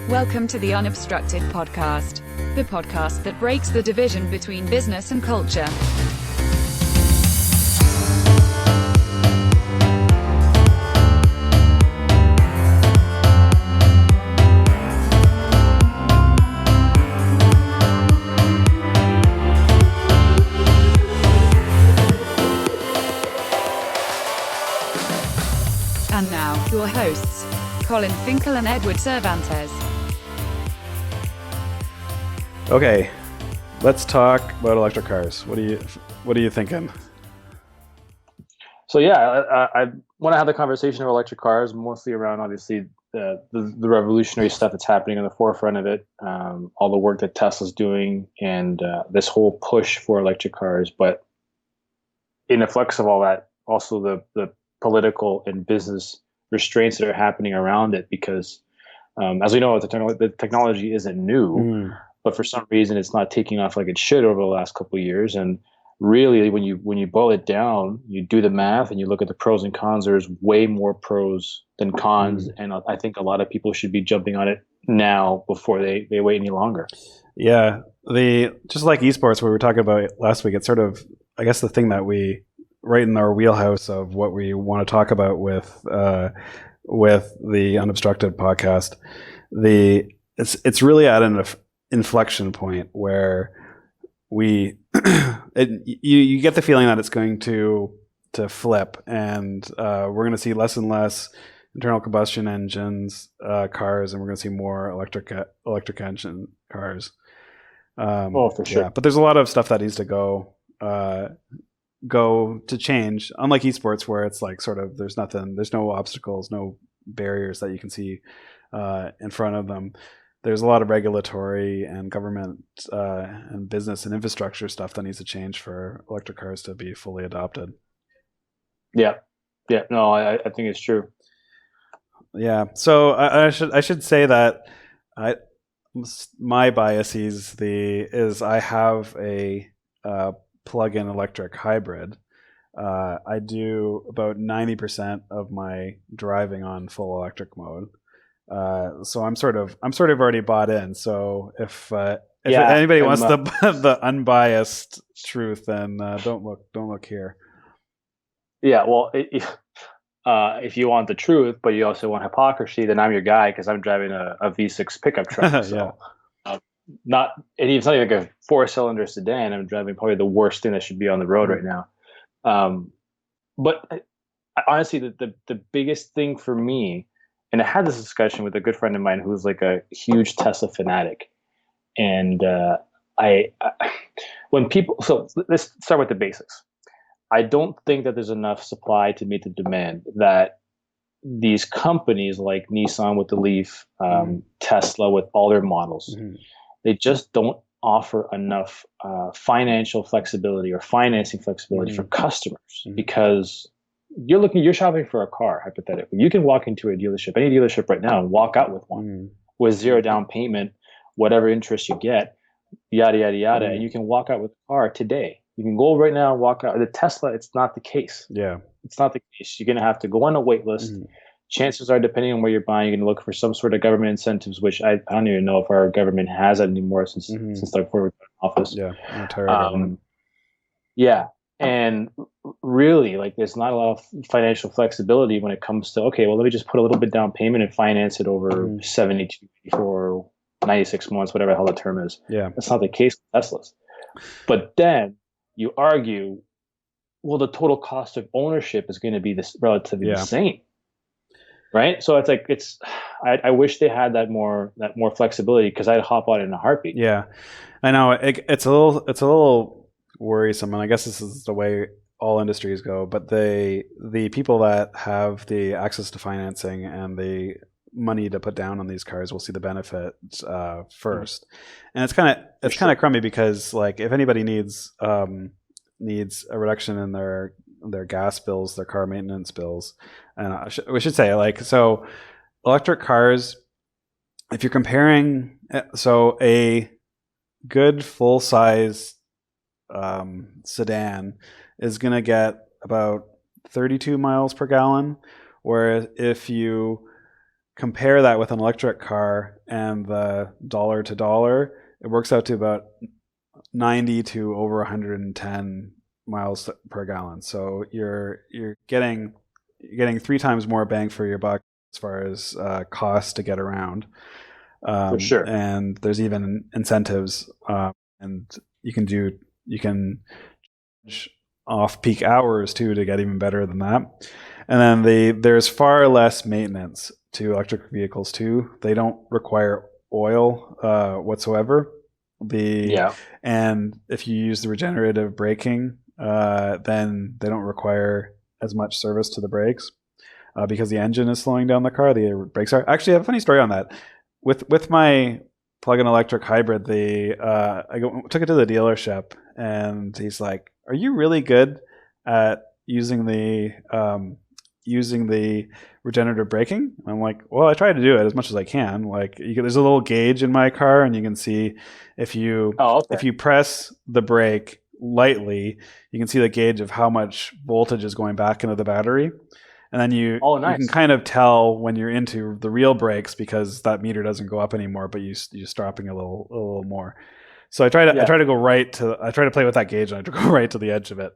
Welcome to the Unobstructed Podcast, the podcast that breaks the division between business and culture. And now, your hosts, Colin, Finkle and Edward Cervantes. Okay, let's talk about electric cars. What are you thinking? So yeah, I want to have the conversation of electric cars, mostly around obviously the revolutionary stuff that's happening on the forefront of it, all the work that Tesla's doing, and this whole push for electric cars. But in the flux of all that, also the political and business restraints that are happening around it, because as we know, the technology isn't new. But for some reason, it's not taking off like it should over the last couple of years. And really, when you boil it down, you do the math and you look at the pros and cons. There's way more pros than cons, and I think a lot of people should be jumping on it now before they wait any longer. Yeah, just like esports, we were talking about last week. It's sort of, I guess, the thing that we right in our wheelhouse of what we want to talk about with the Unobstructed podcast. It's really at an inflection point where you get the feeling that it's going to flip, and we're going to see less and less internal combustion engines cars, and we're going to see more electric engine cars. For sure. Yeah, but there's a lot of stuff that needs to go to change. Unlike esports, where it's like sort of there's no obstacles, no barriers that you can see in front of them. There's a lot of regulatory and government and business and infrastructure stuff that needs to change for electric cars to be fully adopted. Yeah. No, I think it's true. Yeah. So I should say that my bias is I have a plug-in electric hybrid. I do about 90% of my driving on full electric mode. So I'm sort of already bought in. So if anybody wants the unbiased truth, then don't look here. Yeah, well, if you want the truth, but you also want hypocrisy, then I'm your guy, because I'm driving a V6 pickup truck. So it's not like a 4-cylinder sedan. I'm driving probably the worst thing that should be on the road right now. But honestly, the biggest thing for me. And I had this discussion with a good friend of mine who's like a huge Tesla fanatic. And so let's start with the basics. I don't think that there's enough supply to meet the demand that these companies like Nissan with the Leaf, Tesla with all their models, they just don't offer enough financial flexibility or financing flexibility for customers, because you're shopping for a car, hypothetically. You can walk into any dealership right now, and walk out with one with zero down payment, whatever interest you get, yada, yada, yada. And you can walk out with a car today. You can go right now and walk out. The Tesla, it's not the case. Yeah. It's not the case. You're going to have to go on a wait list. Chances are, depending on where you're buying, you're going to look for some sort of government incentives, which I don't even know if our government has that anymore since like before we got in office. Yeah. Entire government. Yeah. And really, like, there's not a lot of financial flexibility when it comes to, okay, well, let me just put a little bit down payment and finance it over 72, 84, 96 months, whatever the hell the term is. Yeah. That's not the case with Teslas. But then you argue, well, the total cost of ownership is going to be relatively the same. Right? So it's like, I wish they had that more flexibility, because I'd hop on it in a heartbeat. Yeah. I know it's a little worrisome, and I guess this is the way all industries go, but the people that have the access to financing and the money to put down on these cars will see the benefit first. And it's kind of crummy, because like if anybody needs a reduction in their gas bills, their car maintenance bills, and we should say, like, so electric cars, if you're comparing, so a good full size sedan is going to get about 32 miles per gallon, whereas if you compare that with an electric car and the dollar to dollar, it works out to about 90 to over 110 miles per gallon. So you're getting 3 times more bang for your buck as far as cost to get around. For sure. And there's even incentives, and you can charge off peak hours too to get even better than that. And then there's far less maintenance to electric vehicles too. They don't require oil whatsoever. And if you use the regenerative braking, then they don't require as much service to the brakes because the engine is slowing down the car. The brakes are. Actually, I have a funny story on that. With my plug-in electric hybrid, I took it to the dealership, and he's like, "Are you really good at using the regenerative braking?" And I'm like, "Well, I try to do it as much as I can. Like, there's a little gauge in my car, and you can see if you press the brake lightly, you can see the gauge of how much voltage is going back into the battery." And then you can kind of tell when you're into the real brakes because that meter doesn't go up anymore, but you're dropping a little more. So I try to play with that gauge, and I try to go right to the edge of it.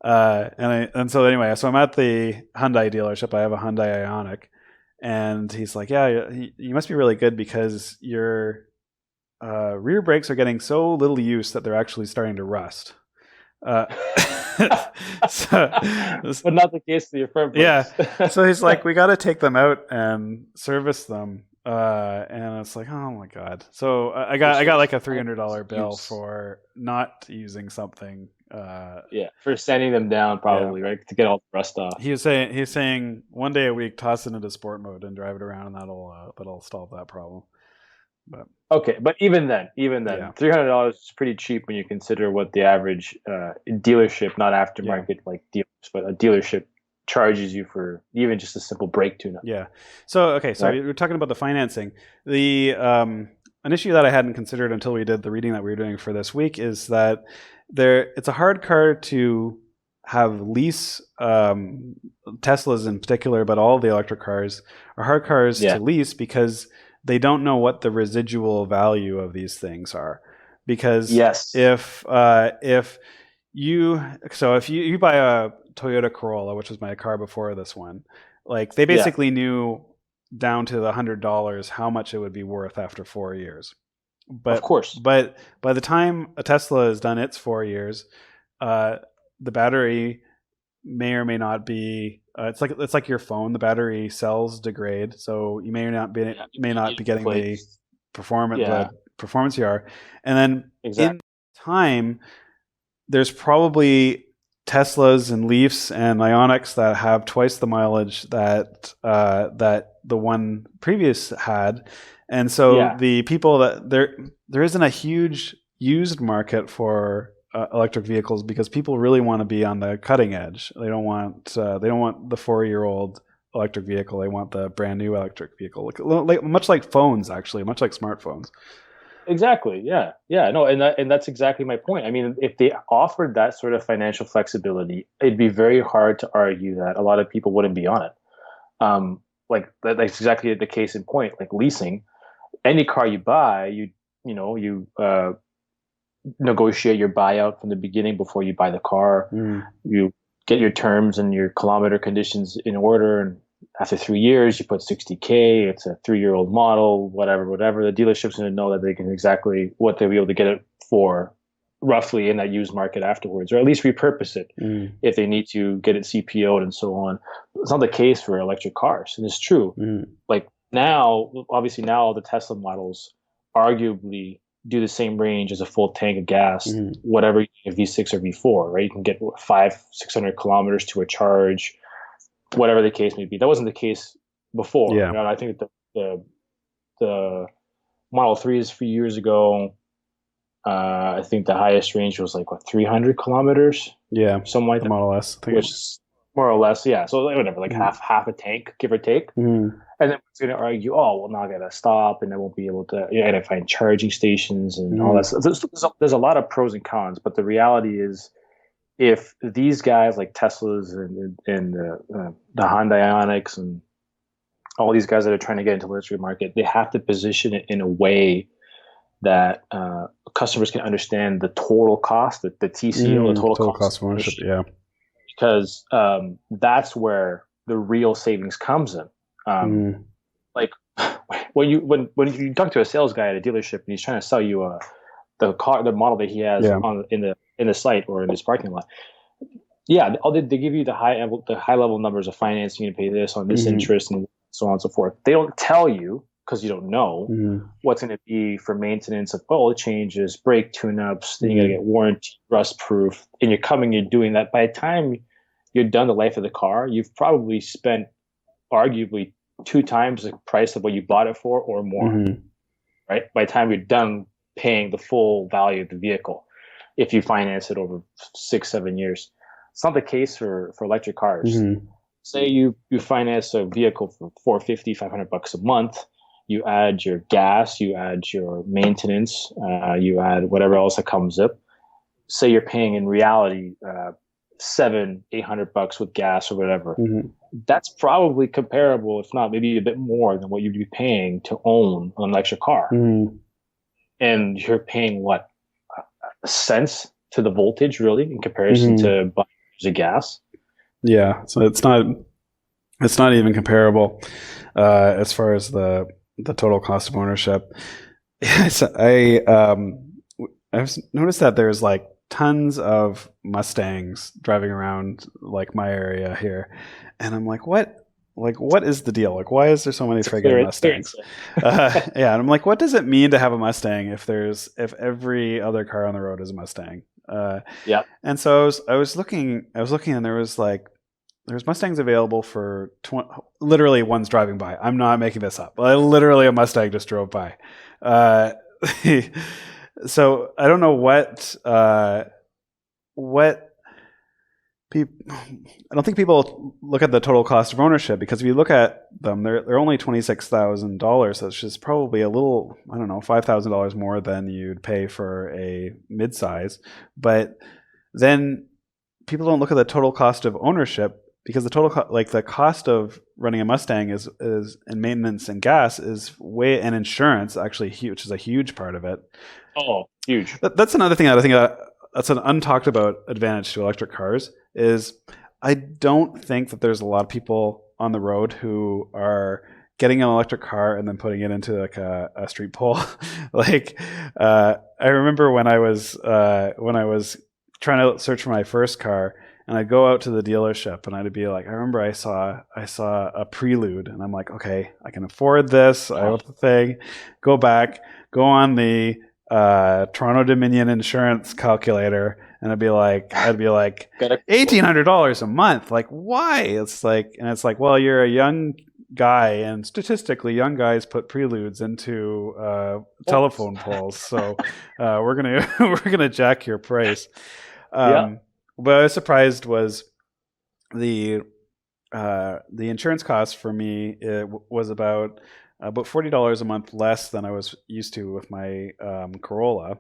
So I'm at the Hyundai dealership. I have a Hyundai Ioniq, and he's like, "Yeah, you must be really good because your rear brakes are getting so little use that they're actually starting to rust." But not the case with your front brakes. Yeah. So he's like, "We got to take them out and service them." And it's like, oh my god. So I got like a $300 bill for not using something. For sanding them down, probably, right, to get all the rust off. He's saying one day a week, toss it into sport mode and drive it around, and that'll solve that problem. But okay, but even then, $300 is pretty cheap when you consider what the average dealership, not aftermarket like dealers, but a dealership charges you for even just a simple brake tune-up. Yeah. So we're talking about the financing. The an issue that I hadn't considered until we did the reading that we were doing for this week is that it's a hard car to have lease Teslas in particular, but all the electric cars are hard cars to lease because they don't know what the residual value of these things are. Because if you buy a Toyota Corolla, which was my car before this one, like they basically knew down to the $100 how much it would be worth after 4 years. But of course, but by the time a Tesla has done its 4 years, the battery may or may not be. It's like your phone. The battery cells degrade, so you may or not be getting the performance you are. And then in time, there's probably Teslas and Leafs and Ioniqs that have twice the mileage that the one previous had, and so the people that there isn't a huge used market for electric vehicles because people really want to be on the cutting edge. They don't want the 4-year-old electric vehicle. They want the brand new electric vehicle, much like phones, actually, much like smartphones. Exactly. Yeah. No, and that's exactly my point. I mean, if they offered that sort of financial flexibility, it'd be very hard to argue that a lot of people wouldn't be on it. Like that's exactly the case in point. Like leasing, any car you buy, you negotiate your buyout from the beginning before you buy the car. You get your terms and your kilometer conditions in order, and after 3 years you put $60K. It's a 3-year-old model, whatever. The dealership's going to know that they can exactly what they'll be able to get it for roughly in that used market afterwards, or at least repurpose it if they need to get it CPO'd and so on. It's not the case for electric cars, and it's true. Like now, obviously now all the Tesla models arguably do the same range as a full tank of gas, whatever a V6 or V4, right? You can get 500-600 kilometers to a charge, whatever the case may be. That wasn't the case before. Yeah. You know, I think the Model 3s a few years ago, I think the highest range was like 300 kilometers. Yeah, something like the that. Model S, which is more or less, yeah. So whatever, like half a tank, give or take. And then it's going to argue, oh, well, now I got to stop, and I won't be able to. I got to find charging stations and all that. So there's a lot of pros and cons, but the reality is, if these guys like Teslas and the Hyundai Ioniqs and all these guys that are trying to get into the electric market, they have to position it in a way that customers can understand the total cost, the TCO, the total cost of ownership. Yeah. Because that's where the real savings comes in. Like when you talk to a sales guy at a dealership and he's trying to sell you the model that he has in the site or in his parking lot. Yeah, they give you the high level numbers of financing. You pay this on this interest and so on and so forth. They don't tell you, because you don't know what's going to be for maintenance of oil changes, brake tune-ups. Then you got to get warranty, rust proof, and you're doing that. By the time you're done the life of the car, you've probably spent arguably 2 times the price of what you bought it for or more. Right? By the time you're done paying the full value of the vehicle, if you finance it over 6-7 years. It's not the case for electric cars. Say you finance a vehicle for $450-$500 a month. You add your gas, you add your maintenance, you add whatever else that comes up. Say you're paying in reality $700-$800 with gas or whatever. That's probably comparable, if not maybe a bit more than what you'd be paying to own an electric car. And you're paying what, cents to the voltage, really, in comparison to buying a gas. Yeah, so it's not even comparable as far as the total cost of ownership. So I've noticed that there's like tons of Mustangs driving around like my area here, and I'm like, what is the deal? Like, why is there so many friggin' Mustangs? And I'm like, what does it mean to have a Mustang if every other car on the road is a Mustang? And so I was looking, and there's Mustangs available for literally one's driving by. I'm not making this up. Literally a Mustang just drove by. So I don't know what I don't think people look at the total cost of ownership, because if you look at them, they're only $26,000. So it's just probably a little, I don't know, $5,000 more than you'd pay for a midsize. But then people don't look at the total cost of ownership, because the total the cost of running a Mustang is and maintenance and gas is and insurance actually huge, which is a huge part of it. Oh, huge. That's another thing that I think that's an untalked about advantage to electric cars. Is I don't think that there's a lot of people on the road who are getting an electric car and then putting it into like a street pole. I remember when I was trying to search for my first car, and I'd go out to the dealership and I'd be like, I remember I saw a Prelude, and I'm like, okay, I can afford this. I have the thing. Go back, go on the Toronto Dominion insurance calculator, and I'd be like $1,800 a month. Like, why? It's like, well, you're a young guy, and statistically, young guys put Preludes into telephone poles, so we're gonna jack your price. What I was surprised was the insurance cost for me. It was about $40 a month less than I was used to with my Corolla.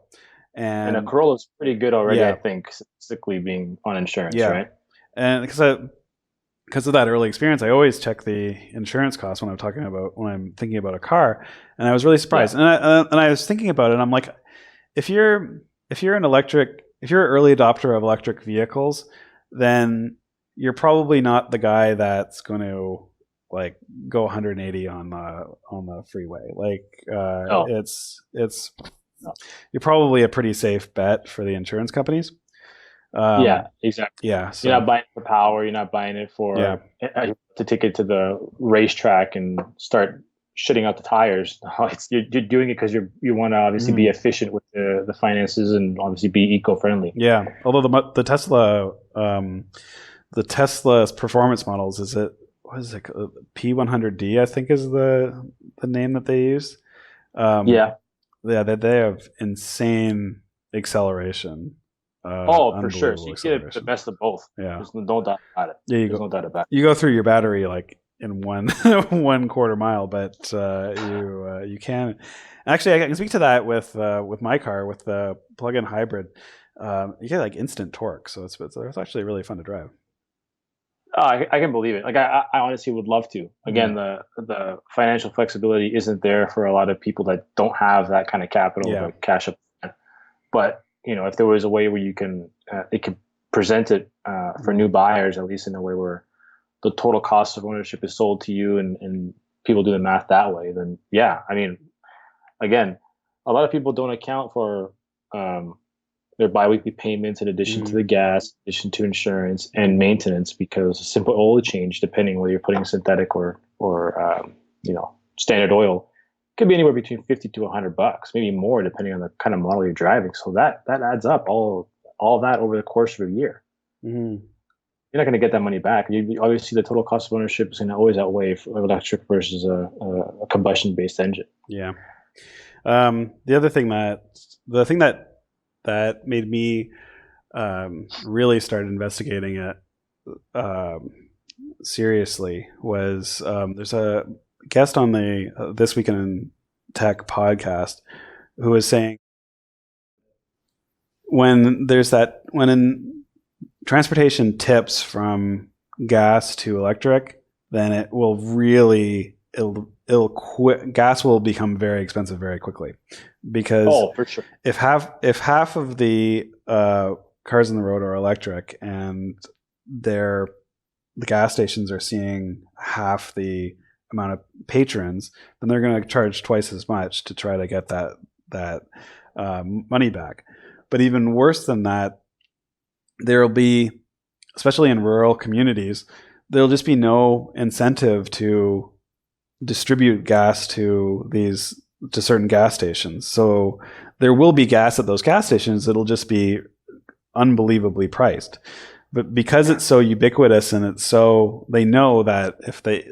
And a Corolla is pretty good already, I think, statistically being on insurance, right? And because of that early experience, I always check the insurance cost when I'm thinking about a car, and I was really surprised. And I was thinking about it, and I'm like, if you're an early adopter of electric vehicles, then you're probably not the guy that's going to like go 180 on the freeway. You're probably a pretty safe bet for the insurance companies. Exactly. So, you're not buying it for power. You're not buying it for to take it to the racetrack and start shitting out the tires. You're doing it because you want to obviously be efficient with the finances and obviously be eco-friendly. Yeah. Although the Tesla's performance models, what is it? P100D, I think is the name that they use. They have insane acceleration. For sure. So you get the best of both. Yeah. There's no doubt about it. Yeah, no doubt about it. You go through your battery like in one quarter mile, but you can. Actually, I can speak to that with my car, with the plug-in hybrid. You get like instant torque, so it's actually really fun to drive. I can believe it. Like I honestly would love to. Again, the financial flexibility isn't there for a lot of people that don't have that kind of capital, like cash up. But if there was a way where you can, it could present it for new buyers, at least in a way where the total cost of ownership is sold to you, and people do the math that way. Then yeah, I mean, again, a lot of people don't account for their biweekly payments in addition to the gas, in addition to insurance and maintenance, because a simple oil change, depending whether you're putting synthetic or standard oil, could be anywhere between $50 to $100, maybe more, depending on the kind of model you're driving. So that adds up all that over the course of a year. You're not going to get that money back. Obviously, the total cost of ownership is going to always outweigh electric versus a combustion-based engine. Yeah. The thing that made me really start investigating it seriously was there's a guest on the This Week in Tech podcast who was saying when in transportation tips from gas to electric, then it will really gas will become very expensive very quickly, because for sure, if half of the cars on the road are electric and the gas stations are seeing half the amount of patrons, then they're going to charge twice as much to try to get that money back. But even worse than that, there'll be, especially in rural communities, there'll just be no incentive to distribute gas to certain gas stations. So there will be gas at those gas stations. It'll just be unbelievably priced. But because it's so ubiquitous and they know that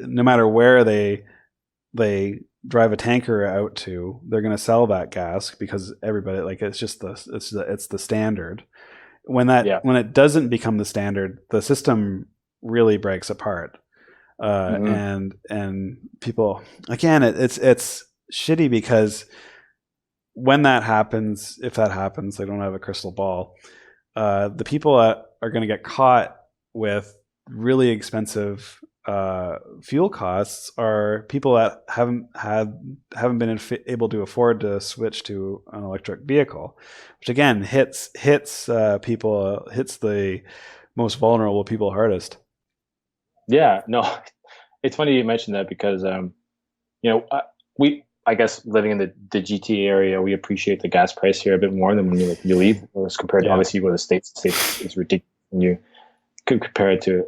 no matter where they drive a tanker out to, they're going to sell that gas, because everybody, like, it's the standard. When it doesn't become the standard, the system really breaks apart. And people, again, it's shitty, because when that happens, if that happens, they don't have a crystal ball. The people that are going to get caught with really expensive fuel costs are people that haven't been able to afford to switch to an electric vehicle, which again hits the most vulnerable people hardest. Yeah, no, it's funny you mentioned that, because I guess living in the GTA area, we appreciate the gas price here a bit more than when you leave, as compared to obviously you go to the States. The States is ridiculous when you could compare it to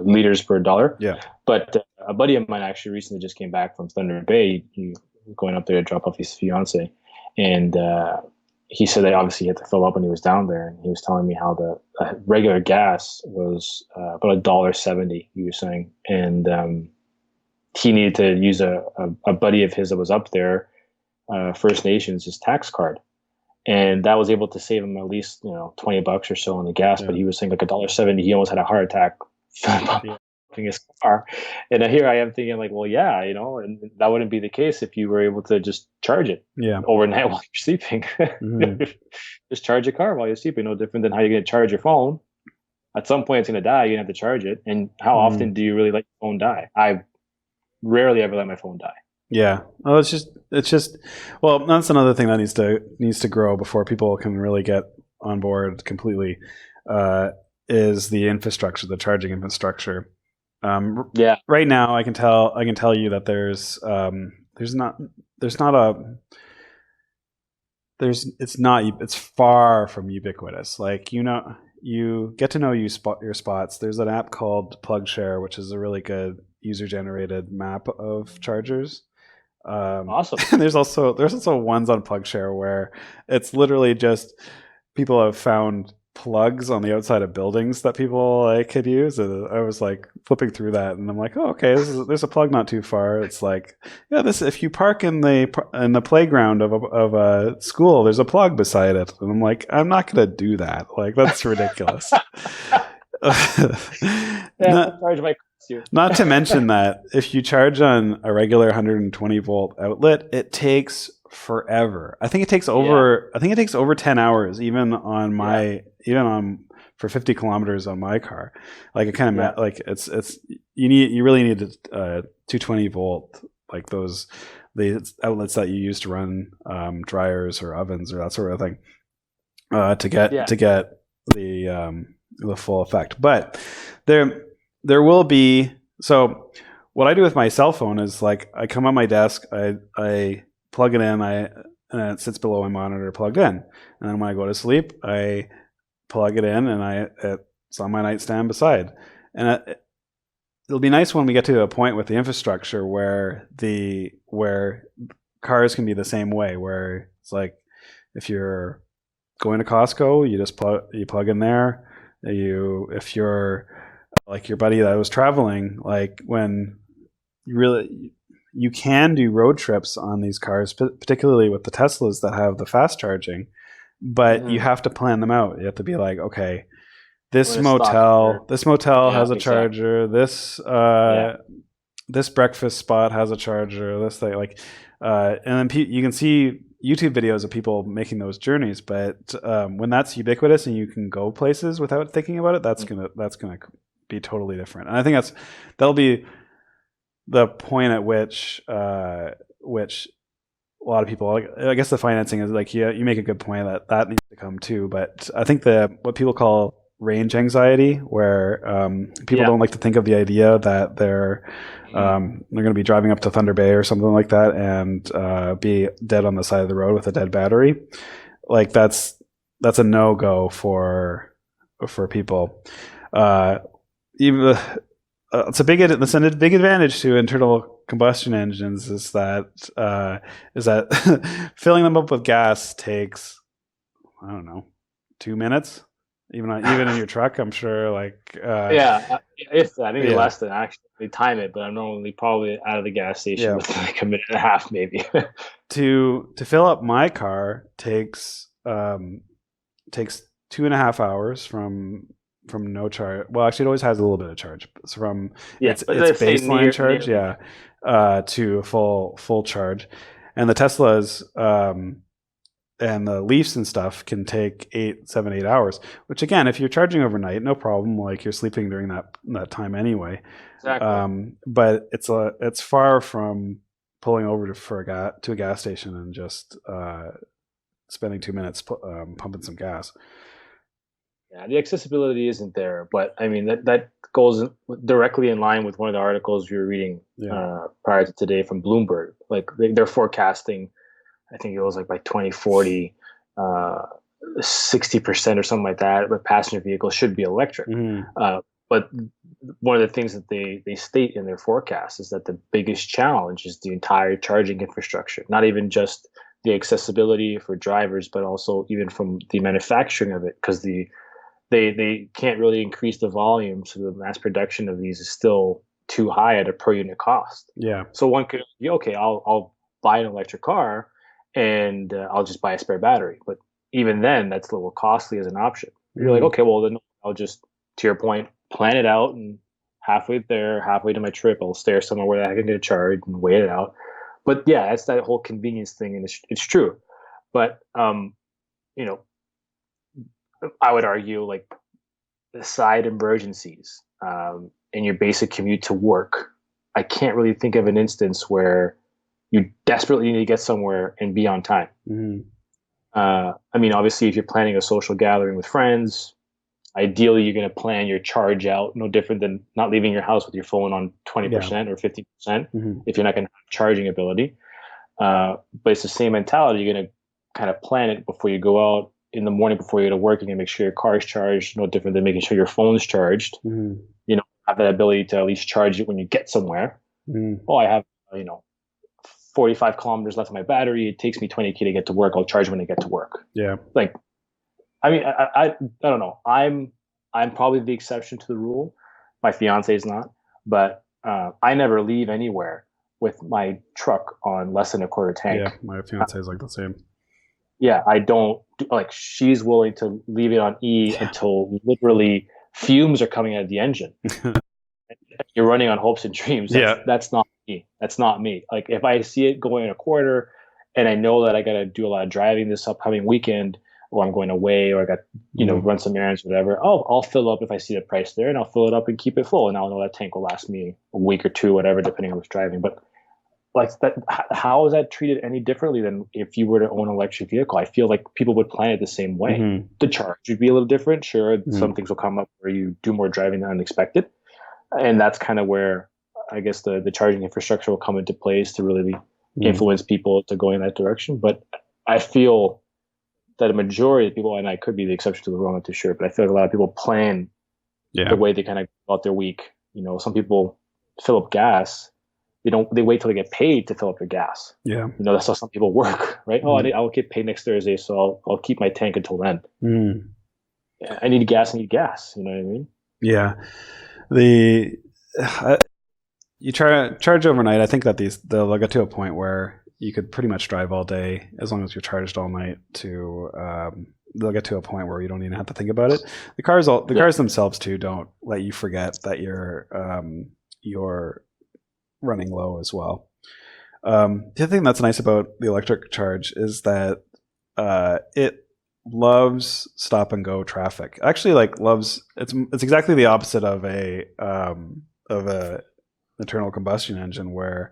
liters per dollar. Yeah. But a buddy of mine actually recently just came back from Thunder Bay. He going up there to drop off his fiance, and he said that obviously he had to fill up when he was down there. And he was telling me how the regular gas was about $1.70. He was saying, and he needed to use a buddy of his that was up there, First Nations, his tax card. And that was able to save him at least, $20 or so on the gas. Yeah. But he was saying like $1.70, he almost had a heart attack filling his car. And here I am thinking like, well, yeah, and that wouldn't be the case if you were able to just charge it overnight while you're sleeping. Just charge your car while you're sleeping. No different than how you're going to charge your phone. At some point it's going to die. You're going to have to charge it. And how often do you really let your phone die? I rarely ever let my phone die. Yeah. Oh, it's just. Well, that's another thing that needs to grow before people can really get on board completely. Is the infrastructure, the charging infrastructure. Right now, I can tell you that it's far from ubiquitous. Like, you get to know your spots. There's an app called PlugShare, which is a really good user-generated map of chargers. Awesome. And there's also ones on PlugShare where it's literally just people have found plugs on the outside of buildings that people could use. And I was like flipping through that, and I'm like, oh, okay, there's a plug not too far. It's like, yeah, if you park in the playground of a school, there's a plug beside it. And I'm like, I'm not gonna do that. Like, that's ridiculous. Charge my not to mention that if you charge on a regular 120 volt outlet, it takes forever. I think it takes over 10 hours, even on for 50 kilometers on my car. Like it kind of like it's you really need a 220 volt, like the outlets that you use to run dryers or ovens or that sort of thing to get the full effect. But there will be, so what I do with my cell phone is like I come on my desk, I plug it in, and it sits below my monitor plugged in. And then when I go to sleep, I plug it in and it's on my nightstand beside. And it'll be nice when we get to a point with the infrastructure where cars can be the same way, where it's like if you're going to Costco, you just plug in there. If you're like your buddy that was traveling, like when you can do road trips on these cars, particularly with the Teslas that have the fast charging, but you have to plan them out. You have to be like, okay, this motel has a charger. This this breakfast spot has a charger. This thing, like, and then you can see YouTube videos of people making those journeys. But when that's ubiquitous and you can go places without thinking about it, that's gonna be totally different. And I think that'll be the point at which a lot of people, I guess the financing is like, you make a good point that needs to come too. But I think what people call range anxiety, where people don't like to think of the idea that they're going to be driving up to Thunder Bay or something like that and be dead on the side of the road with a dead battery. Like that's a no-go for people. Even it's a big advantage to internal combustion engines is that filling them up with gas takes, I don't know, 2 minutes. Even in your truck, I'm sure. Like if I think less than actually time it, but I'm normally probably out of the gas station within like a minute and a half, maybe. To fill up my car takes 2.5 hours from no charge. Well, actually, it always has a little bit of charge. It's from its baseline charge, to full charge, and the Teslas. And the Leafs and stuff can take 7-8 hours, which again, if you're charging overnight, no problem. Like you're sleeping during that time anyway. Exactly. But it's far from pulling over to a gas station and just spending 2 minutes pumping some gas. Yeah, the accessibility isn't there, but I mean that goes directly in line with one of the articles we were reading prior to today from Bloomberg. Like they're forecasting, I think it was like by 2040, 60% or something like that, but passenger vehicles should be electric. But one of the things that they state in their forecast is that the biggest challenge is the entire charging infrastructure, not even just the accessibility for drivers, but also even from the manufacturing of it, because they can't really increase the volume, so the mass production of these is still too high at a per unit cost. Yeah. So one could be, okay, I'll buy an electric car and I'll just buy a spare battery. But even then, that's a little costly as an option. You're like, okay, well then I'll just, to your point, plan it out, and halfway to my trip, I'll stay somewhere where I can get a charge and wait it out. But yeah, that's that whole convenience thing, and it's true. But I would argue, like, the side emergencies in your basic commute to work, I can't really think of an instance where you desperately need to get somewhere and be on time. I mean, obviously, if you're planning a social gathering with friends, ideally you're going to plan your charge out no different than not leaving your house with your phone on 20% or 50% if you're not going to have charging ability. But it's the same mentality. You're going to kind of plan it before you go out in the morning before you go to work. You're going to make sure your car is charged, no different than making sure your phone's charged. Have that ability to at least charge it when you get somewhere. Oh, I have 45 kilometers left of my battery. It takes me 20 k to get to work. I'll charge when I get to work. Yeah. Like, I mean, I don't know. I'm probably the exception to the rule. My fiance is not, but I never leave anywhere with my truck on less than a quarter tank. Yeah, my fiance is like the same. Yeah, I don't like. She's willing to leave it on E until literally fumes are coming out of the engine. You're running on hopes and dreams. That's not me. That's not me. Like, if I see it going a quarter and I know that I got to do a lot of driving this upcoming weekend, or I'm going away, or I got, run some errands, whatever. I'll fill up if I see the price there, and I'll fill it up and keep it full. And I'll know that tank will last me a week or two, whatever, depending on who's driving. But like that, how is that treated any differently than if you were to own an electric vehicle? I feel like people would plan it the same way. The charge would be a little different. Sure, some things will come up where you do more driving than unexpected. And that's kind of where I guess the charging infrastructure will come into place to really influence people to go in that direction. But I feel that a majority of people, and I could be the exception to the rule, I'm not too sure, but I feel like a lot of people plan the way they kind of go out their week. Some people fill up gas. They wait till they get paid to fill up their gas. Yeah. That's how some people work, right? I'll get paid next Thursday, so I'll keep my tank until then. Yeah, I need gas. You know what I mean? Yeah. You charge overnight. I think that they'll get to a point where you could pretty much drive all day as long as you're charged all night. They'll get to a point where you don't even have to think about it. The cars themselves too don't let you forget that you're running low as well. The other thing that's nice about the electric charge is that it loves stop and go traffic. Actually, it's exactly the opposite of a internal combustion engine where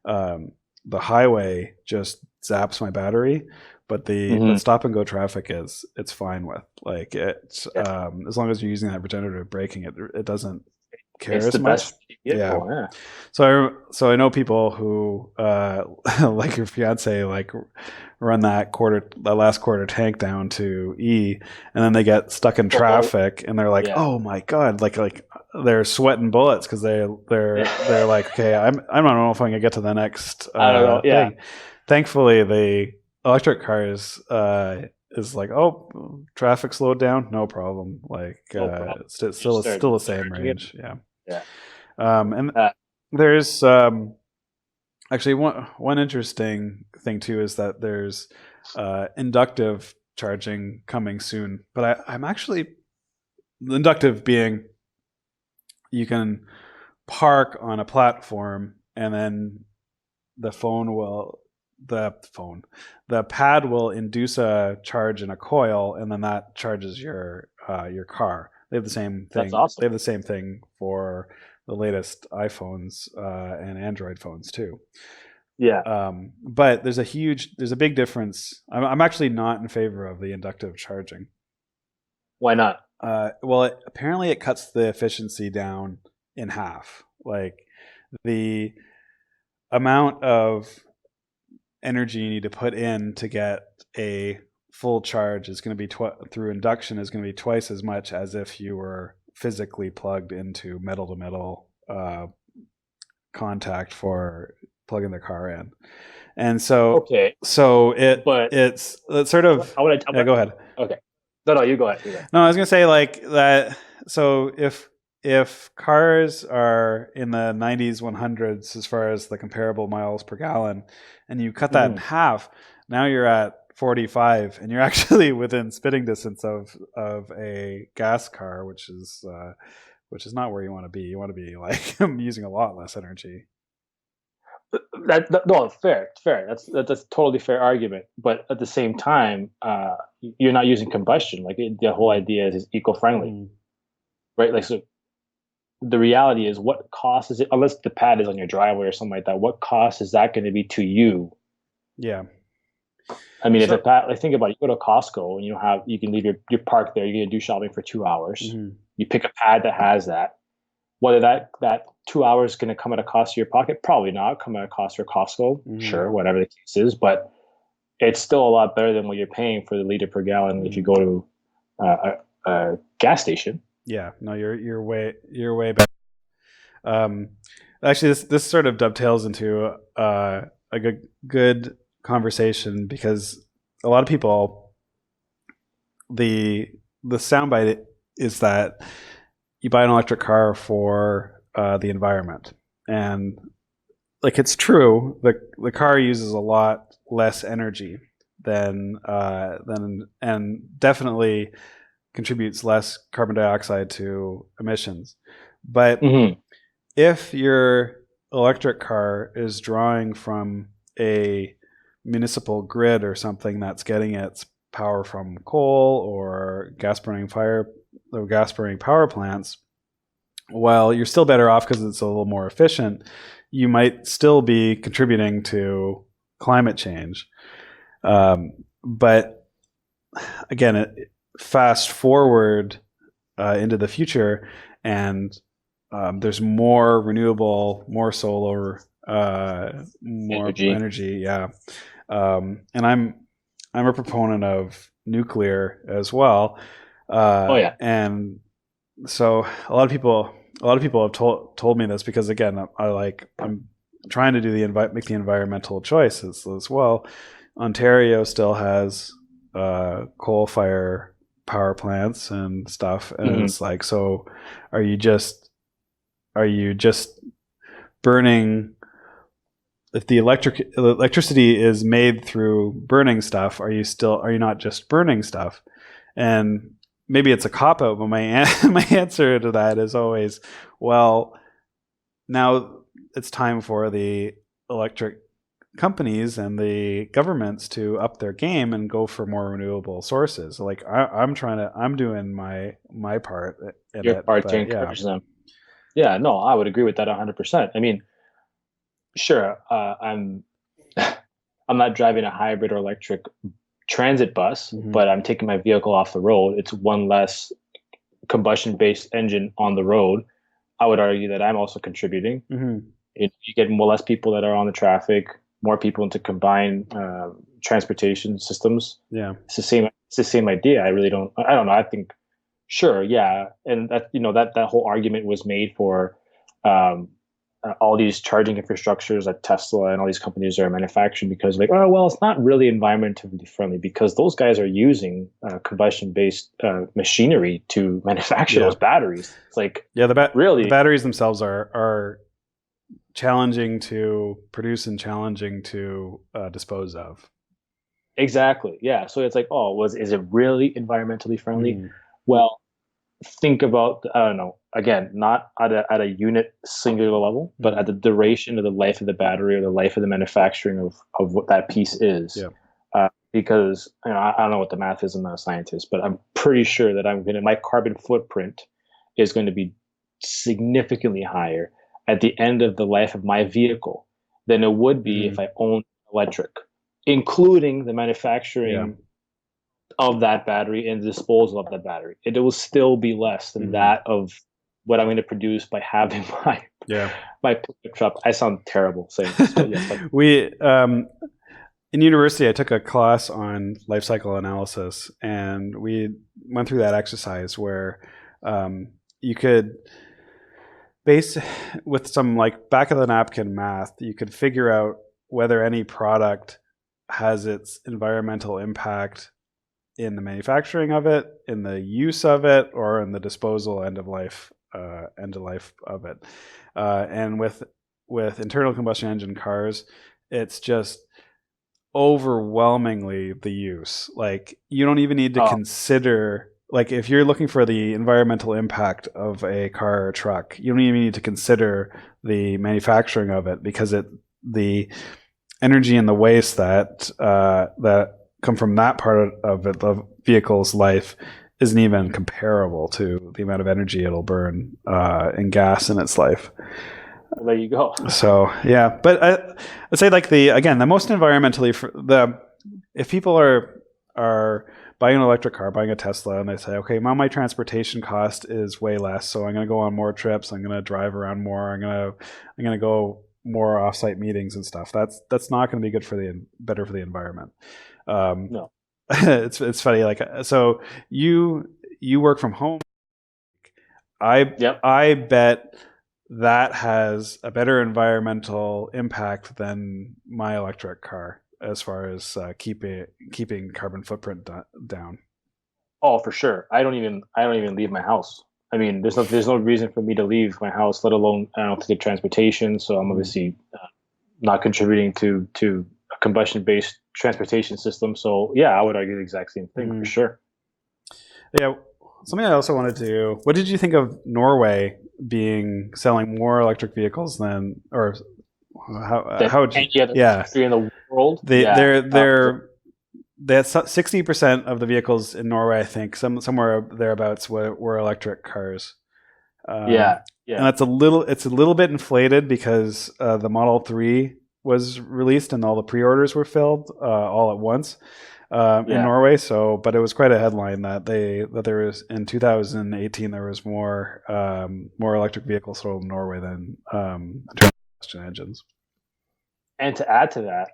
the highway just zaps my battery, but the stop and go traffic it's fine with. Like it's as long as you're using that regenerative braking, it doesn't care as much. Yeah. So I know people who like your fiance run that last quarter tank down to E, and then they get stuck in traffic and they're like, oh my god, like they're sweating bullets because they're like, okay, I don't know if I'm gonna get to the next thing. Thankfully, the electric cars is like, oh, traffic slowed down, no problem. It's still the same range. And there's actually one interesting thing too is that there's inductive charging coming soon. But I'm actually inductive being you can park on a platform and then the pad will induce a charge in a coil, and then that charges your car. They have the same thing. That's awesome. They have the same thing for the latest iPhones and Android phones too. Yeah. But there's a big difference. I'm actually not in favor of the inductive charging. Why not? Well, apparently it cuts the efficiency down in half. Like the amount of energy you need to put in to get a full charge is going to be through induction is going to be twice as much as if you were physically plugged into metal to metal contact for plugging the car in. And so it's sort of go ahead. Okay. No, you go ahead. No, I was going to say like that. So if cars are in the 90s, 100s as far as the comparable miles per gallon, and you cut that in half, now you're at 45, and you're actually within spitting distance of a gas car, which is not where you want to be. You want to be like using a lot less energy. Fair. That's a totally fair argument. But at the same time, you're not using combustion. Like the whole idea is eco-friendly, right? Like so. The reality is, what cost is it? Unless the pad is on your driveway or something like that, what cost is that going to be to you? Yeah. I mean, if the pad, like think about it, you go to Costco and you can leave your park there. You're going to do shopping for 2 hours. You pick a pad that has that. Whether that 2 hours is going to come at a cost to your pocket, probably not. Come at a cost for Costco, sure, whatever the case is. But it's still a lot better than what you're paying for the liter per gallon if you go to a gas station. Yeah, no, you're way better. Actually, this sort of dovetails into a good conversation because a lot of people, the soundbite is that you buy an electric car for the environment, and like it's true, the car uses a lot less energy than and definitely contributes less carbon dioxide to emissions. But if your electric car is drawing from a municipal grid or something that's getting its power from coal or gas burning power plants, while you're still better off because it's a little more efficient, you might still be contributing to climate change. But again, fast forward into the future, and there's more renewable, more solar, more energy. Yeah. And I'm a proponent of nuclear as well. And so a lot of people have told me this, because again, I'm trying to do make the environmental choices as well. Ontario still has coal fire power plants and stuff, and it's like, so are you just burning? If the electricity is made through burning stuff, are you not just burning stuff? And maybe it's a cop-out, but my answer to that is always, well, now it's time for the electric companies and the governments to up their game and go for more renewable sources. Like I'm doing my part in your it, part to encourage them. Yeah, no, I would agree with that 100%. I mean, sure, I'm not driving a hybrid or electric transit bus, but I'm taking my vehicle off the road. It's one less combustion-based engine on the road. I would argue that I'm also contributing. You get less people that are on the traffic, more people into combined transportation systems. Yeah, it's the same idea. I don't know. I think, sure, yeah, and that that whole argument was made for all these charging infrastructures that Tesla and all these companies are manufacturing, because like, oh, well, it's not really environmentally friendly because those guys are using combustion-based machinery to manufacture those batteries. It's like, the batteries themselves are challenging to produce and challenging to dispose of. Exactly. Yeah. So it's like, is it really environmentally friendly? Well, think about, I don't know, again, not at a unit singular level, but at the duration of the life of the battery or the life of the manufacturing of what that piece is. Yeah. Because I don't know what the math is, I'm not a scientist, but I'm pretty sure that my carbon footprint is going to be significantly higher at the end of the life of my vehicle than it would be if I owned electric, including the manufacturing of that battery and the disposal of that battery. It will still be less than that of what I'm going to produce by having my pickup truck. I sound terrible saying this, but yes. We in university, I took a class on life cycle analysis, and we went through that exercise where you could with some like back of the napkin math, you could figure out whether any product has its environmental impact in the manufacturing of it, in the use of it, or in the disposal end of life of it. And with internal combustion engine cars, it's just overwhelmingly the use. Like, you don't even need to consider, like, if you're looking for the environmental impact of a car or truck, you don't even need to consider the manufacturing of it, because the energy and the waste that come from that part of it, the vehicle's life, isn't even comparable to the amount of energy it'll burn in gas in its life. There you go. So yeah, but I'd say like the most environmentally if people are buying an electric car, buying a Tesla, and they say, okay, my transportation cost is way less, so I'm going to go on more trips, I'm going to drive around more, I'm going to go more offsite meetings and stuff. That's not going to be better for the environment. No. It's funny, like, so you work from home. I bet that has a better environmental impact than my electric car, as far as keeping carbon footprint down. Oh, for sure. I don't even leave my house. I mean, there's no reason for me to leave my house, let alone I don't take transportation. So I'm obviously not contributing to a combustion-based transportation system. So yeah, I would argue the exact same thing for sure. Yeah. Something I also wanted to. What did you think of Norway selling more electric vehicles than, or how would you? Any other country in the world? that's 60% of the vehicles in Norway, I think, somewhere thereabouts, were electric cars. Yeah. And it's a little bit inflated because the Model 3 was released and all the pre-orders were filled all at once in Norway. So, but it was quite a headline that there was in 2018 there was more electric vehicles sold in Norway than internal combustion engines. And to add to that,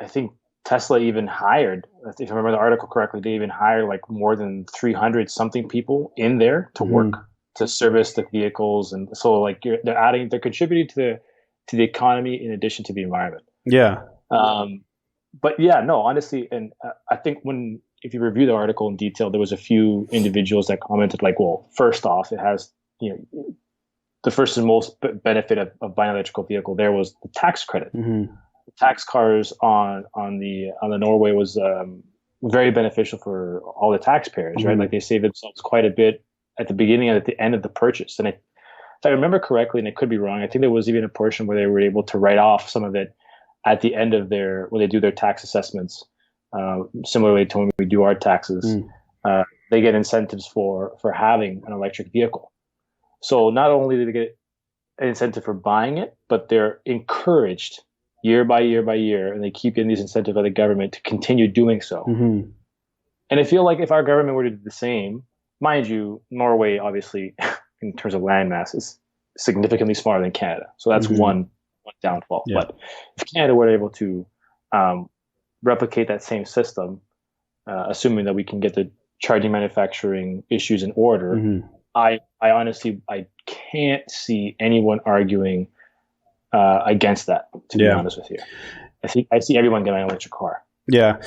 I think Tesla even hired, if I remember the article correctly, they even hired like more than 300 something people in there to work to service the vehicles, and so like they're contributing to the economy in addition to the environment. Yeah. But yeah, no, honestly, and I think if you review the article in detail, there was a few individuals that commented like, well, first off, it has, the first and most benefit of buying an electrical vehicle there was the tax credit. The tax cars on the Norway was very beneficial for all the taxpayers, right? Like they saved themselves quite a bit at the beginning and at the end of the purchase. And if I remember correctly, and I could be wrong, I think there was even a portion where they were able to write off some of it at the end of when they do their tax assessments. Similarly to when we do our taxes, they get incentives for having an electric vehicle. So not only do they get an incentive for buying it, but they're encouraged year by year by year, and they keep getting these incentives by the government to continue doing so. And I feel like if our government were to do the same, mind you, Norway obviously in terms of land mass is significantly smaller than Canada. So that's one downfall. Yeah. But if Canada were able to replicate that same system, assuming that we can get the charging manufacturing issues in order, I honestly can't see anyone arguing against that, to be honest with you. I see everyone getting an electric car. Yeah.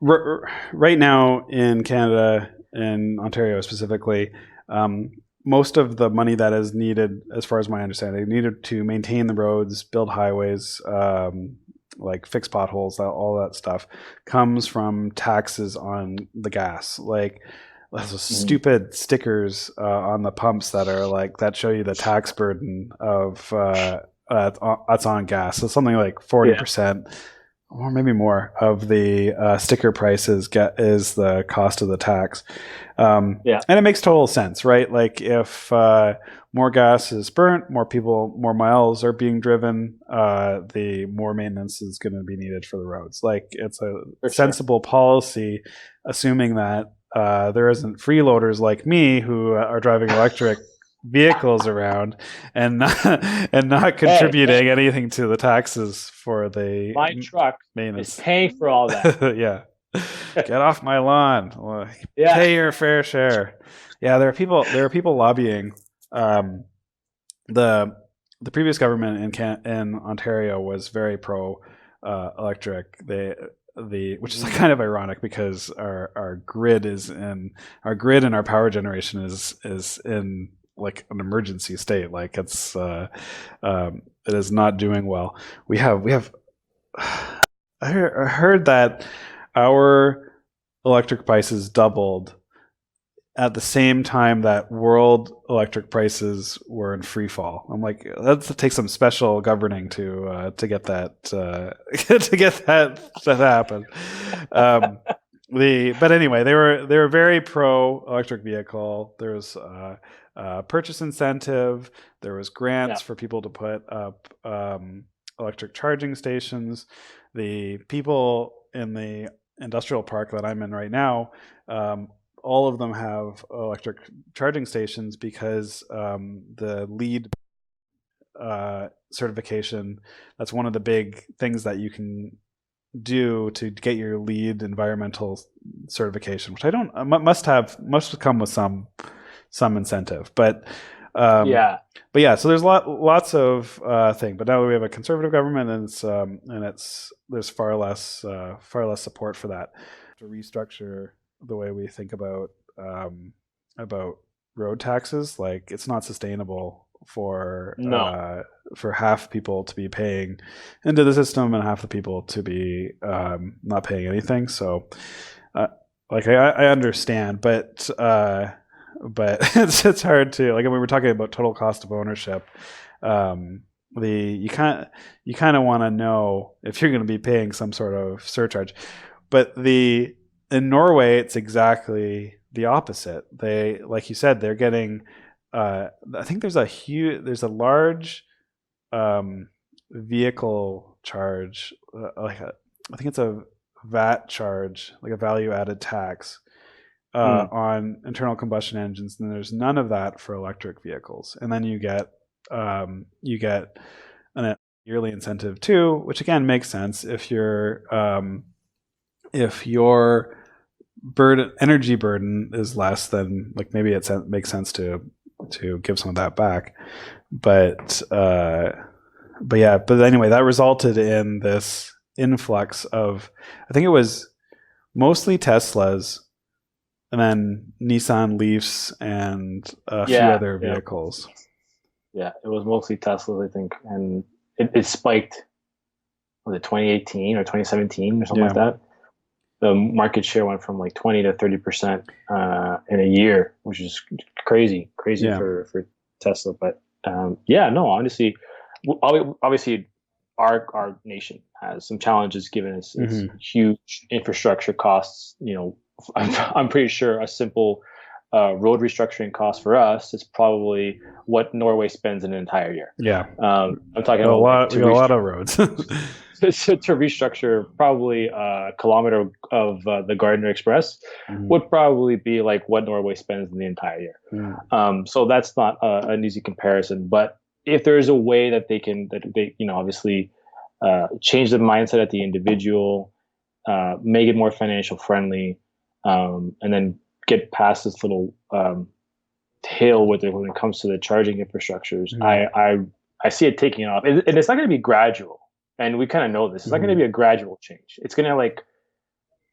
Right now in Canada, in Ontario specifically, most of the money that is needed, as far as my understanding, needed to maintain the roads, build highways, like fix potholes, all that stuff, comes from taxes on the gas. Like those stupid stickers on the pumps that show you the tax burden of that's on gas. So something like 40%. Or maybe more of the sticker prices is the cost of the tax. And it makes total sense, right? Like if more gas is burnt, more miles are being driven, the more maintenance is going to be needed for the roads. Like it's a sensible policy, assuming that there isn't freeloaders like me who are driving electric vehicles around and not contributing anything to the taxes for the my truck maintenance. Is paying for all that. Yeah. Get off my lawn. Pay your fair share. Yeah, there are people lobbying. The previous government in Ontario was very pro electric. Which is kind of ironic because our grid and our power generation is in like an emergency state. Like it is not doing well. We have I heard that our electric prices doubled at the same time that world electric prices were in free fall. I'm like, that takes some special governing to get that to happen. But anyway, they were very pro electric vehicle. There was purchase incentive. There was grants for people to put up electric charging stations. The people in the industrial park that I'm in right now, all of them have electric charging stations because the LEED certification, that's one of the big things that you can do to get your LEED environmental certification, which must come with some incentive, but so there's lots of thing. But now we have a conservative government, and there's far less support for that. To restructure the way we think about road taxes, like it's not sustainable for half people to be paying into the system and half the people to be not paying anything. So I understand, but it's hard to, like, when we were talking about total cost of ownership, you kind of want to know if you're going to be paying some sort of surcharge. But in Norway, it's exactly the opposite. They, like you said, they're getting. I think there's a large vehicle charge, I think it's a VAT charge, like a value added tax on internal combustion engines, and there's none of that for electric vehicles. And then you get a yearly incentive too, which again makes sense if your energy burden is less, then like maybe it makes sense to give some of that back. But anyway, that resulted in this influx of, I think it was mostly Teslas, and then Nissan Leafs and a few other vehicles. Yeah, it was mostly Teslas, I think, and it spiked. Was it 2018 or 2017 or something like that? The market share went from like 20 to 30% in a year, which is crazy for Tesla. But honestly, obviously, our nation has some challenges given its huge infrastructure costs. I'm pretty sure a simple road restructuring cost for us is probably what Norway spends in an entire year. Yeah, I'm talking about a lot of roads. to restructure probably a kilometer of the Gardner Express would probably be like what Norway spends in the entire year. So that's not an easy comparison. But if there is a way that they obviously change the mindset at the individual, make it more financial friendly, and then get past this little tail with it when it comes to the charging infrastructures, I see it taking off, and it's not going to be gradual. And we kind of know this. It's not going to be a gradual change. It's going to like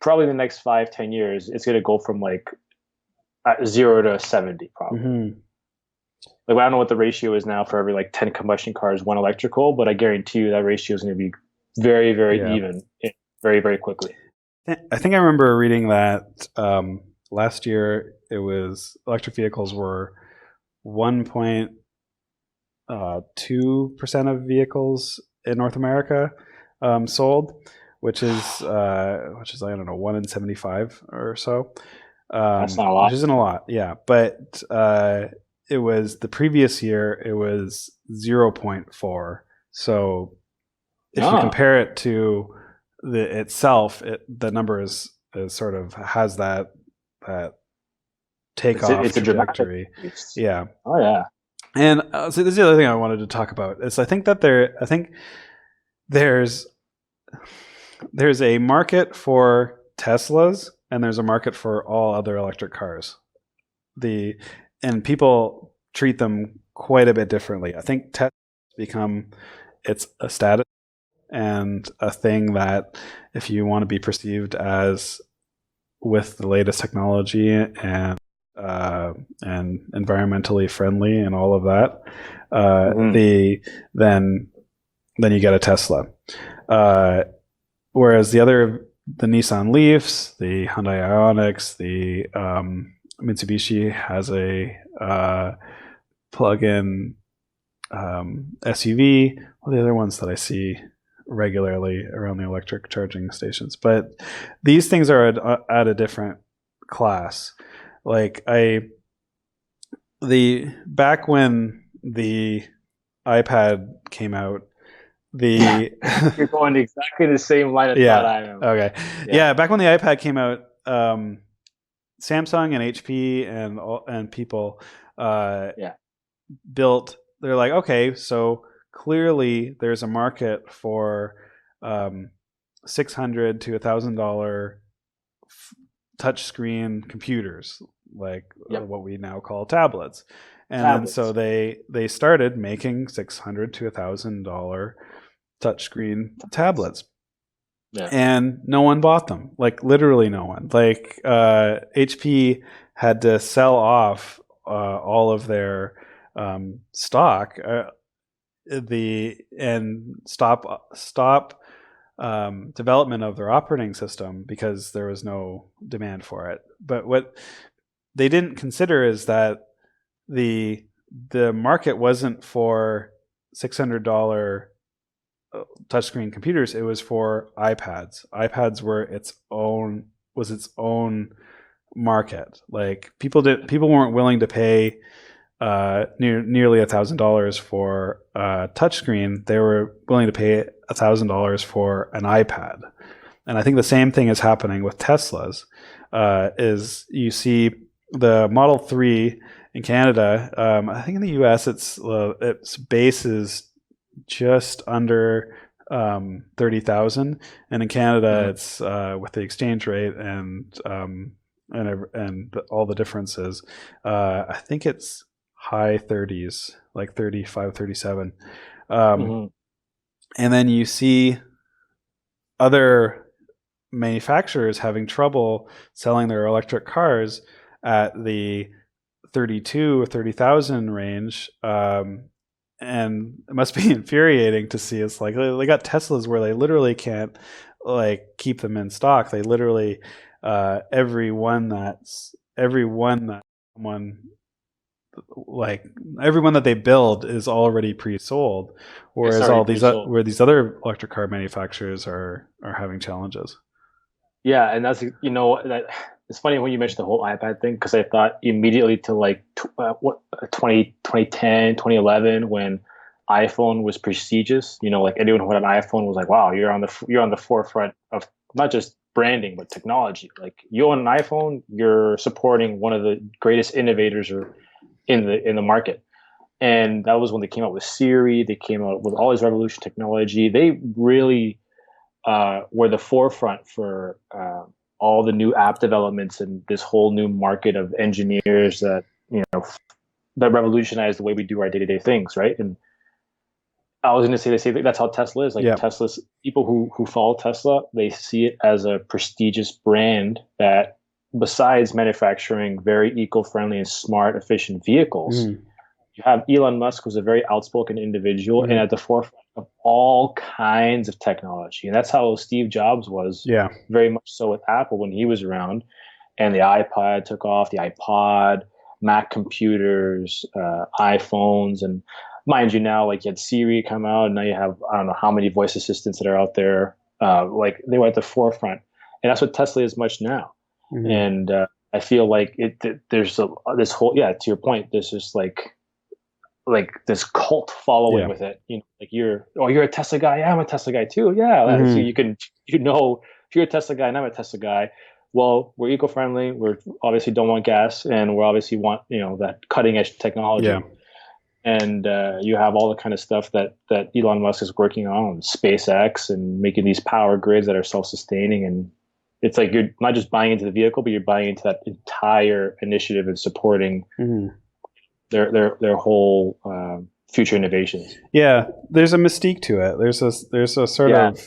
probably the next 5-10 years, it's going to go from like 0 to 70 probably. Like I don't know what the ratio is now for every like 10 combustion cars, 1 electrical, but I guarantee you that ratio is going to be very, very even very, very quickly. I think I remember reading that last year it was electric vehicles were 1.2% of vehicles in North America sold, which is I don't know, 1 in 75 or so. That's not a lot. Which isn't a lot, yeah. But it was the previous year it was 0.4. So if you compare it to itself, the number is sort of has that takeoff trajectory. Yeah. Oh yeah. And so this is the other thing I wanted to talk about is I think there's a market for Teslas and there's a market for all other electric cars. And people treat them quite a bit differently. I think Tesla it's a status and a thing that if you want to be perceived as with the latest technology and environmentally friendly and all of that, then you get a Tesla. Whereas the Nissan Leafs, the Hyundai Ioniqs, the Mitsubishi has a plug-in SUV. All the other ones that I see regularly around the electric charging stations, but these things are at a different class. Like back when the iPad came out, you're going exactly the same line of thought I am. Okay. Yeah, back when the iPad came out, Samsung and HP and people built. They're like, okay, so clearly there's a market for $600 to $1,000 touchscreen computers, like what we now call tablets. And so they started making $600 to $1,000 touchscreen tablets. Yeah. And no one bought them. Like literally no one. Like HP had to sell off all of their stock and stop development of their operating system because there was no demand for it. But what they didn't consider is that the market wasn't for $600 touchscreen computers, it was for iPads. iPads were its own market. Like people weren't willing to pay nearly $1,000 for a touchscreen. They were willing to pay $1,000 for an iPad. And I think the same thing is happening with Teslas. Is you see the Model 3 in Canada. I think in the US its base is just under 30,000, and in Canada it's with the exchange rate and all the differences. I think it's high 30s, like 35, 37. And then you see other manufacturers having trouble selling their electric cars at the 32 or 30,000 range. And it must be infuriating to see. It's like they got Teslas where they literally can't like keep them in stock. They literally everyone that they build is already pre-sold, whereas where these other electric car manufacturers are having challenges. Yeah, and that's it's funny when you mentioned the whole iPad thing, because I thought immediately to like 2010, 2011, when iPhone was prestigious. Like anyone who had an iPhone was like, wow, you're on the forefront of not just branding but technology. Like you own an iPhone, you're supporting one of the greatest innovators in the market. And that was when they came out with Siri. They came out with all this revolution technology. They really were the forefront for all the new app developments and this whole new market of engineers that revolutionized the way we do our day-to-day things, right? And I was going to say the same thing. That's how Tesla is. Like Tesla's people who follow Tesla, they see it as a prestigious brand that, besides manufacturing very eco-friendly and smart, efficient vehicles, you have Elon Musk, who's a very outspoken individual and at the forefront of all kinds of technology. And that's how Steve Jobs was very much so with Apple when he was around. And the iPod took off, the iPod, Mac computers, iPhones. And mind you, now like you had Siri come out, and now you have, I don't know how many voice assistants that are out there. Like they were at the forefront. And that's what Tesla is much now. And I feel like there's this whole, to your point, there's just like this cult following with it. Like you're a Tesla guy. Yeah, I'm a Tesla guy too. Yeah. So if you're a Tesla guy and I'm a Tesla guy, well, we're eco-friendly. We're obviously don't want gas, and we obviously want, that cutting edge technology. Yeah. And you have all the kind of stuff that Elon Musk is working on, SpaceX, and making these power grids that are self-sustaining. And it's like you're not just buying into the vehicle, but you're buying into that entire initiative and supporting their whole future innovations. Yeah, there's a mystique to it. There's a sort of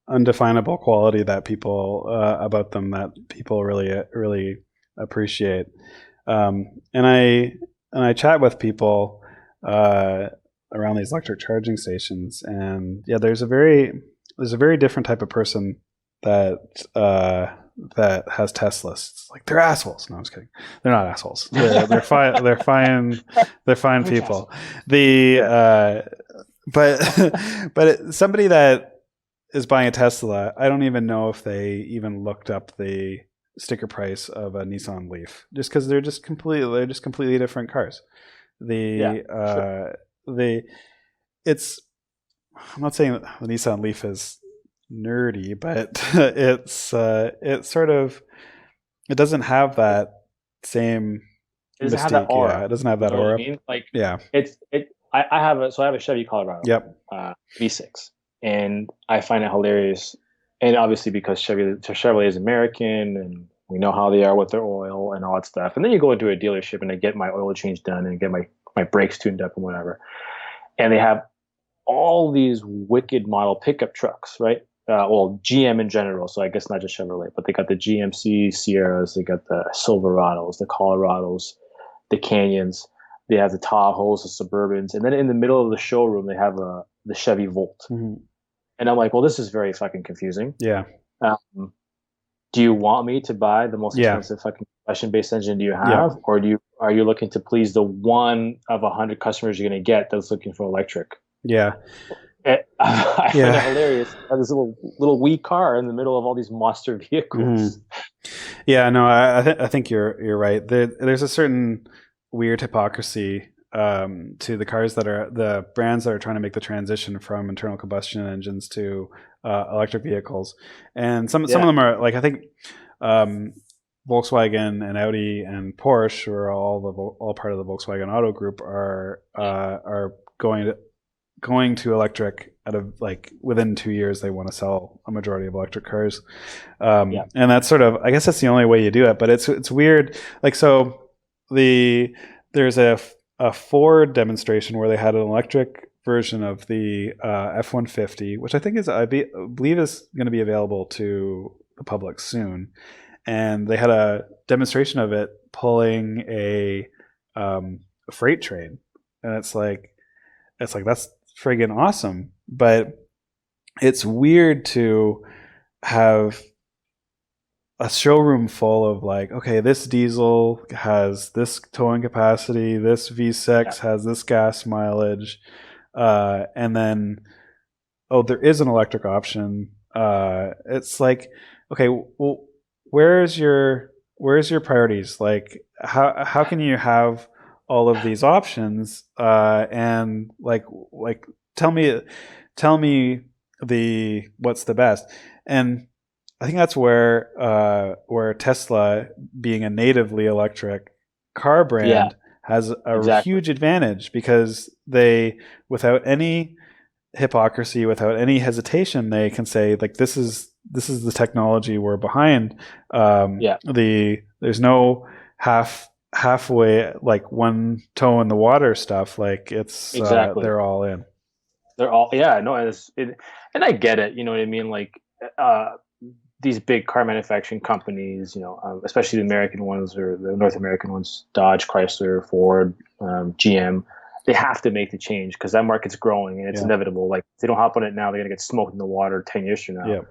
undefinable quality that people about them that people really appreciate. And I chat with people around these electric charging stations, and there's a very different type of person that has Teslas. It's like they're assholes. No, I was kidding. They're not assholes. They're fine. They're fine. They're fine people. But somebody that is buying a Tesla, I don't even know if they even looked up the sticker price of a Nissan Leaf, just because they're just completely different cars. It's, I'm not saying that the Nissan Leaf is nerdy, but it's sort of, it doesn't have that same it doesn't mystique. Have that aura. It doesn't have that aura. I mean? Like I have a Chevy Colorado V6, and I find it hilarious. And obviously because Chevrolet is American, and we know how they are with their oil and all that stuff. And then you go into a dealership and I get my oil change done and get my brakes tuned up and whatever. And they have all these wicked model pickup trucks, right? GM in general. So I guess not just Chevrolet, but they got the GMC Sierras, they got the Silverados, the Colorados, the Canyons. They have the Tahoes, the Suburbans. And then in the middle of the showroom, they have the Chevy Volt. And I'm like, well, this is very fucking confusing. Yeah. Do you want me to buy the most expensive fucking combustion-based engine do you have? Or are you looking to please the one of 100 customers you're going to get that's looking for electric? Yeah. I find it hilarious. This little wee car in the middle of all these monster vehicles. Yeah, no, I think you're right. There's a certain weird hypocrisy to the cars that are the brands that are trying to make the transition from internal combustion engines to electric vehicles, and some of them are like, I think Volkswagen and Audi and Porsche, who are all part of the Volkswagen Auto Group, are going to electric within 2 years. They want to sell a majority of electric cars, and that's sort of, I guess that's the only way you do it. But it's weird. Like, so there's a Ford demonstration where they had an electric version of the F-150, which I believe is going to be available to the public soon. And they had a demonstration of it pulling a freight train, and it's like that's friggin' awesome. But it's weird to have a showroom full of like, okay, this diesel has this towing capacity, this V6 has this gas mileage, and then there is an electric option. It's like, okay, well, where's your priorities? Like, how can you have all of these options and like tell me what's the best? And I think that's where Tesla, being a natively electric car brand, has a huge advantage, because they, without any hypocrisy, without any hesitation, they can say, like, this is the technology we're behind. There's no halfway, like, one toe in the water stuff. Like, it's they're all in. They're all and I get it. You know what I mean? Like, these big car manufacturing companies, especially the American ones or the North American ones, Dodge, Chrysler, Ford, GM, they have to make the change because that market's growing and it's inevitable. Like, if they don't hop on it now, they're going to get smoked in the water 10 years from now. Yeah.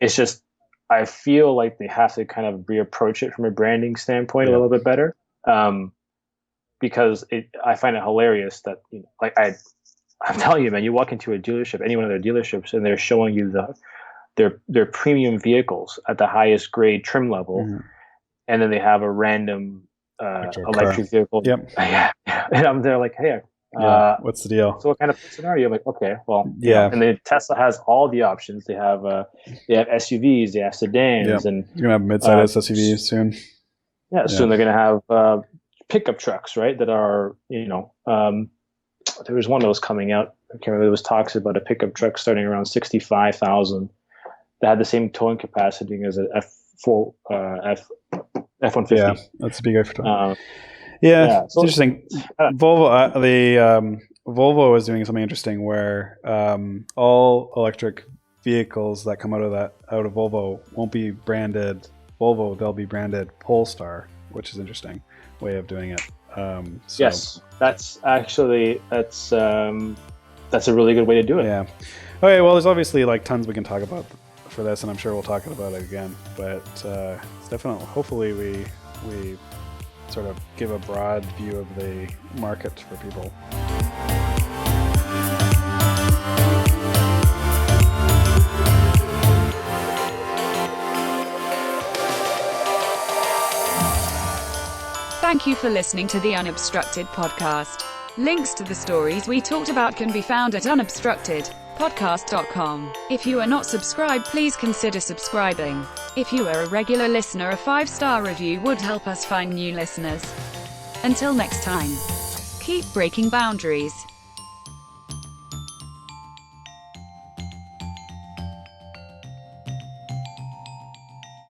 It's just, I feel like they have to kind of reapproach it from a branding standpoint a little bit better. Because I find it hilarious that, I'm telling you, man, you walk into a dealership, any one of their dealerships, and they're showing you their premium vehicles at the highest grade trim level, and then they have a random electric vehicle. Yep. And I'm there like, hey, what's the deal? So what kind of scenario? I'm like, okay, well, and then Tesla has all the options. They have SUVs, they have sedans, and you're gonna have mid-size SUVs soon. Soon they're gonna have pickup trucks, right? That are, there was one that was coming out. I can't remember. There was talks about a pickup truck starting around $65,000 that had the same towing capacity as a F-150. Yeah, that's a big effort. So it's interesting. Volvo is doing something interesting where all electric vehicles that come out of Volvo won't be branded Volvo; they'll be branded Polestar, which is an interesting way of doing it. Yes, that's a really good way to do it. Yeah. Okay. Well, there's obviously like tons we can talk about for this, and I'm sure we'll talk about it again. But it's definitely, hopefully, we sort of give a broad view of the market for people. Thank you for listening to the Unobstructed Podcast. Links to the stories we talked about can be found at unobstructedpodcast.com. If you are not subscribed, please consider subscribing. If you are a regular listener, a 5-star review would help us find new listeners. Until next time, keep breaking boundaries.